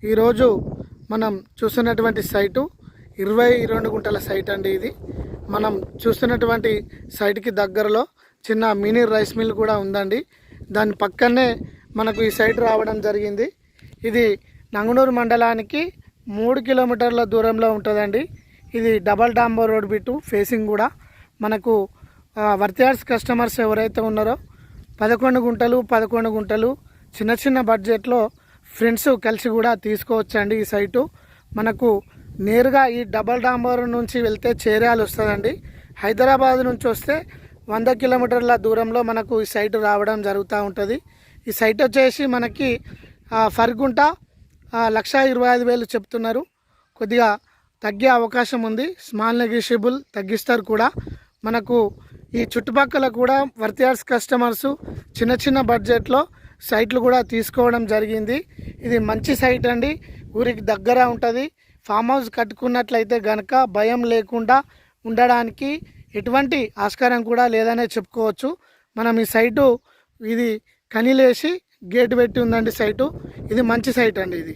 ఈరోజు మనం చూస్తున్నటువంటి సైటు 22 గుంటల సైట్ అండి. ఇది మనం చూస్తున్నటువంటి సైట్కి దగ్గరలో చిన్న మినీ రైస్ మిల్ కూడా ఉందండి. దాని పక్కనే మనకు ఈ సైట్ రావడం జరిగింది. ఇది నంగునూరు మండలానికి 3 కిలోమీటర్ల దూరంలో ఉంటుందండి. ఇది డబల్ డాంబర్ రోడ్ బిట్టు ఫేసింగ్ కూడా మనకు వర్తియార్స్ కస్టమర్స్ ఎవరైతే ఉన్నారో 11 గుంటలు చిన్న చిన్న బడ్జెట్లో ఫ్రెండ్స్ కలిసి కూడా తీసుకోవచ్చండి. ఈ సైటు మనకు నేరుగా ఈ డబల్ డాంబర్ నుంచి వెళ్తే చేర్యాల వస్తుందండి. హైదరాబాద్ నుంచి వస్తే 100 కిలోమీటర్ల దూరంలో మనకు ఈ సైటు రావడం జరుగుతూ ఉంటుంది. ఈ సైట్ వచ్చేసి మనకి ఫర్గుంట 1,25,000 చెప్తున్నారు. కొద్దిగా తగ్గే అవకాశం ఉంది. స్మాల్ నెగోషియబుల్ తగ్గిస్తారు కూడా. మనకు ఈ చుట్టుపక్కల కూడా వర్తియార్స్ కస్టమర్స్ చిన్న చిన్న బడ్జెట్లో సైట్లు కూడా తీసుకోవడం జరిగింది. ఇది మంచి సైట్ అండి. ఊరికి దగ్గర ఉంటుంది. ఫామ్ హౌస్ కట్టుకున్నట్లయితే గనక భయం లేకుండా ఉండడానికి ఎటువంటి ఆస్కారం కూడా లేదనే చెప్పుకోవచ్చు. మనం ఈ సైటు ఇది కనీలేసి గేట్ పెట్టి ఉందండి. సైటు ఇది మంచి సైట్ అండి. ఇది